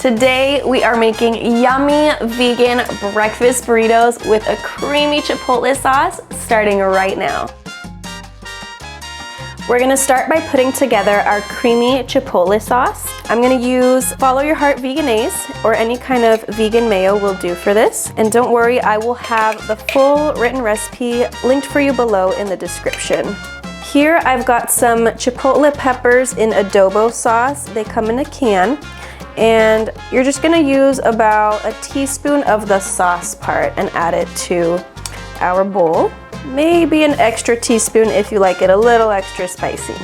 Today we are making yummy vegan breakfast burritos with a creamy Chipotle sauce starting right now. We're gonna start by putting together our creamy Chipotle sauce. I'm gonna use Follow Your Heart Veganese or any kind of vegan mayo will do for this. And don't worry, I will have the full written recipe linked for you below in the description. Here I've got some Chipotle peppers in adobo sauce. They come in a can. And you're just gonna use about a teaspoon of the sauce part and add it to our bowl. Maybe an extra teaspoon if you like it a little extra spicy.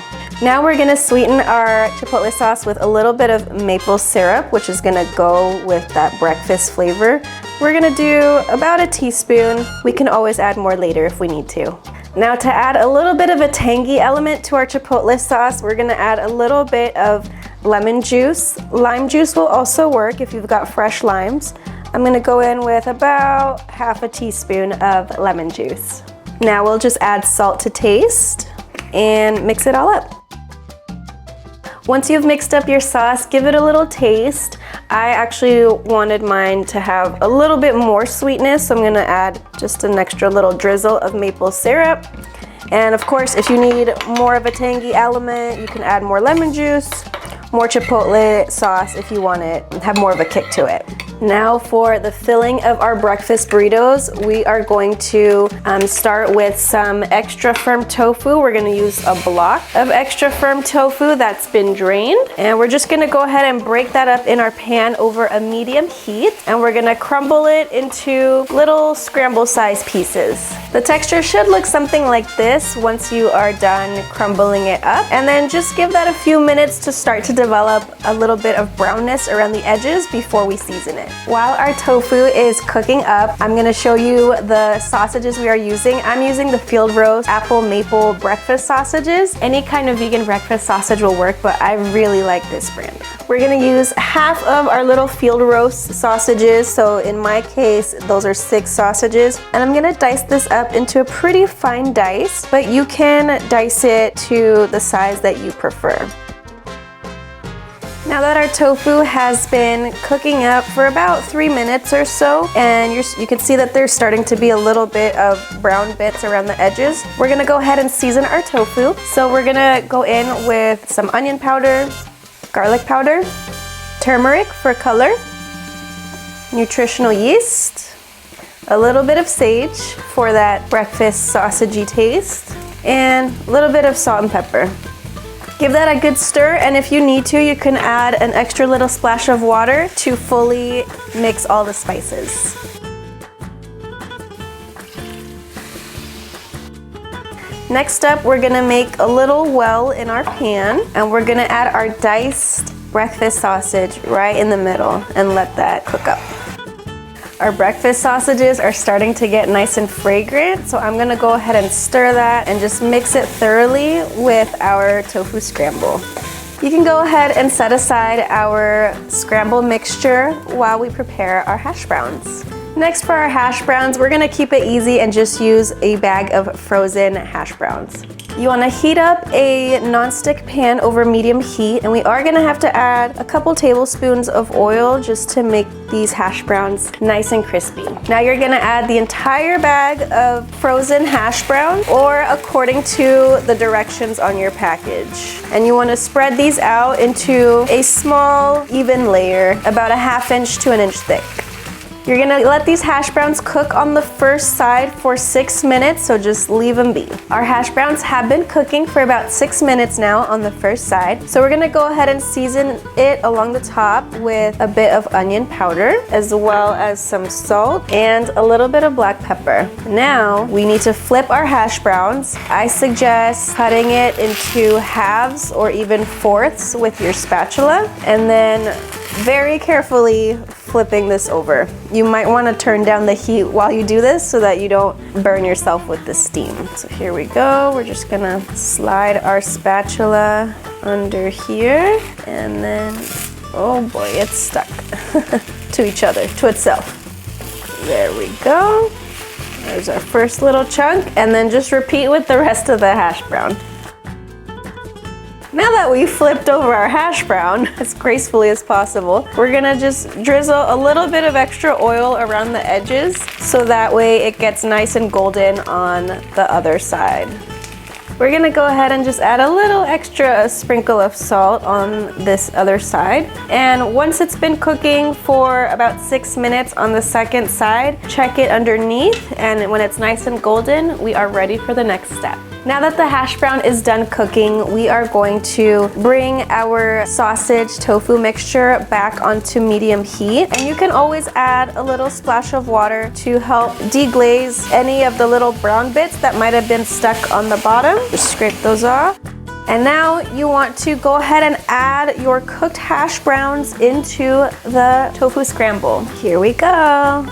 Now we're gonna sweeten our Chipotle sauce with a little bit of maple syrup, which is gonna go with that breakfast flavor. We're gonna do about a teaspoon. We can always add more later if we need to. Now to add a little bit of a tangy element to our Chipotle sauce, we're gonna add a little bit of lemon juice. Lime juice will also work if you've got fresh limes. I'm gonna go in with about half a teaspoon of lemon juice. Now we'll just add salt to taste and mix it all up. Once you've mixed up your sauce, give it a little taste. I actually wanted mine to have a little bit more sweetness, so I'm gonna add just an extra little drizzle of maple syrup. And of course, if you need more of a tangy element, you can add more lemon juice, more Chipotle sauce if you want it, have more of a kick to it. Now for the filling of our breakfast burritos, we are going to start with some extra firm tofu. We're gonna use a block of extra firm tofu that's been drained. And we're just gonna go ahead and break that up in our pan over a medium heat. And we're gonna crumble it into little scramble size pieces. The texture should look something like this once you are done crumbling it up. And then just give that a few minutes to start to develop a little bit of brownness around the edges before we season it. While our tofu is cooking up, I'm gonna show you the sausages we are using. I'm using the field roast apple maple breakfast sausages. Any kind of vegan breakfast sausage will work, but I really like this brand. We're gonna use half of our little field roast sausages. So in my case, those are 6 sausages. And I'm gonna dice this up into a pretty fine dice, but you can dice it to the size that you prefer. Now that our tofu has been cooking up for about 3 minutes or so, and you can see that there's starting to be a little bit of brown bits around the edges, we're gonna go ahead and season our tofu. So we're gonna go in with some onion powder, garlic powder, turmeric for color, nutritional yeast, a little bit of sage for that breakfast sausagey taste, and a little bit of salt and pepper. Give that a good stir, and if you need to, you can add an extra little splash of water to fully mix all the spices. Next up, we're gonna make a little well in our pan, and we're gonna add our diced breakfast sausage right in the middle and let that cook up. Our breakfast sausages are starting to get nice and fragrant, so I'm gonna go ahead and stir that and just mix it thoroughly with our tofu scramble. You can go ahead and set aside our scramble mixture while we prepare our hash browns. Next for our hash browns, we're gonna keep it easy and just use a bag of frozen hash browns. You wanna heat up a nonstick pan over medium heat, and we are gonna have to add a couple tablespoons of oil just to make these hash browns nice and crispy. Now you're gonna add the entire bag of frozen hash browns, or according to the directions on your package. And you wanna spread these out into a small, even layer, about a 1/2 inch to 1 inch thick. You're gonna let these hash browns cook on the first side for 6 minutes, so just leave them be. Our hash browns have been cooking for about 6 minutes now on the first side, so we're gonna go ahead and season it along the top with a bit of onion powder, as well as some salt and a little bit of black pepper. Now, we need to flip our hash browns. I suggest cutting it into halves or even fourths with your spatula, and then very carefully flipping this over. You might want to turn down the heat while you do this so that you don't burn yourself with the steam. So here we go. We're just gonna slide our spatula under here, and then, oh boy, it's stuck to each other, to itself. There we go. There's our first little chunk, and then just repeat with the rest of the hash brown. Now that we flipped over our hash brown as gracefully as possible, we're gonna just drizzle a little bit of extra oil around the edges so that way it gets nice and golden on the other side. We're gonna go ahead and just add a little extra sprinkle of salt on this other side. And once it's been cooking for about 6 minutes on the second side, check it underneath, and when it's nice and golden, we are ready for the next step. Now that the hash brown is done cooking, we are going to bring our sausage tofu mixture back onto medium heat. And you can always add a little splash of water to help deglaze any of the little brown bits that might have been stuck on the bottom. Just scrape those off. And now you want to go ahead and add your cooked hash browns into the tofu scramble. Here we go.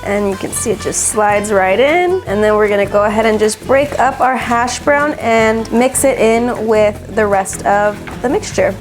And you can see it just slides right in. And then we're gonna go ahead and just break up our hash brown and mix it in with the rest of the mixture.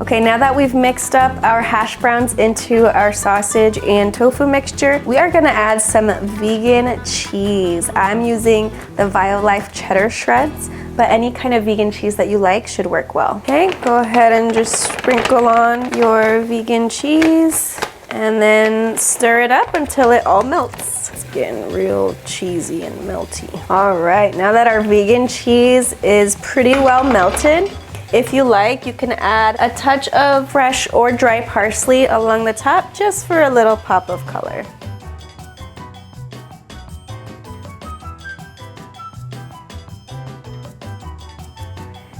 Okay, now that we've mixed up our hash browns into our sausage and tofu mixture, we are gonna add some vegan cheese. I'm using the Violife cheddar shreds, but any kind of vegan cheese that you like should work well. Okay, go ahead and just sprinkle on your vegan cheese and then stir it up until it all melts. It's getting real cheesy and melty. All right, now that our vegan cheese is pretty well melted, if you like, you can add a touch of fresh or dry parsley along the top just for a little pop of color.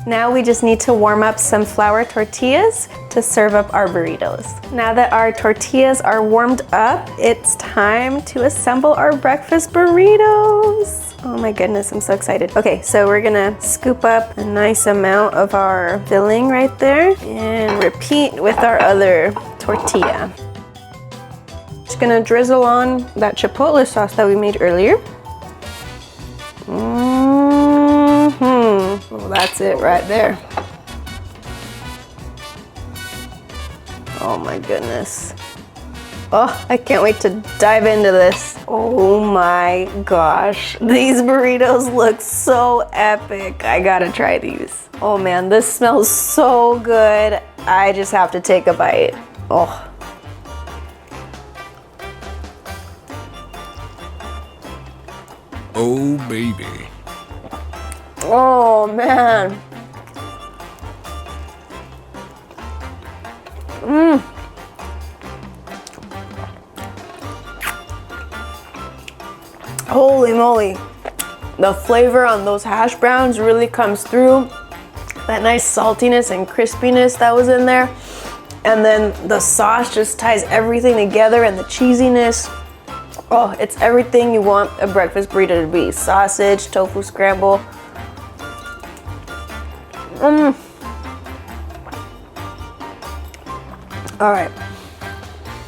Now we just need to warm up some flour tortillas to serve up our burritos. Now that our tortillas are warmed up, it's time to assemble our breakfast burritos. Oh my goodness, I'm so excited. Okay, so we're gonna scoop up a nice amount of our filling right there and repeat with our other tortilla. Just gonna drizzle on that Chipotle sauce that we made earlier. Well, that's it right there. Oh my goodness. Oh, I can't wait to dive into this. Oh my gosh. These burritos look so epic. I gotta try these. Oh man, this smells so good. I just have to take a bite. Oh. Oh baby. Oh man. Holy moly. The flavor on those hash browns really comes through. That nice saltiness and crispiness that was in there. And then the sauce just ties everything together, and the cheesiness. Oh, it's everything you want a breakfast burrito to be. Sausage, tofu scramble. All right,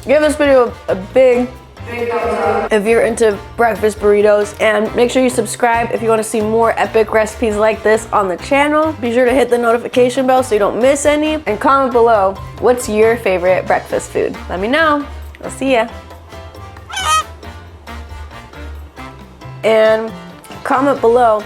give this video a big thumbs up if you're into breakfast burritos, and make sure you subscribe if you want to see more epic recipes like this on the channel. Be sure to hit the notification bell so you don't miss any, and comment below what's your favorite breakfast food. Let me know. I'll see ya. And comment below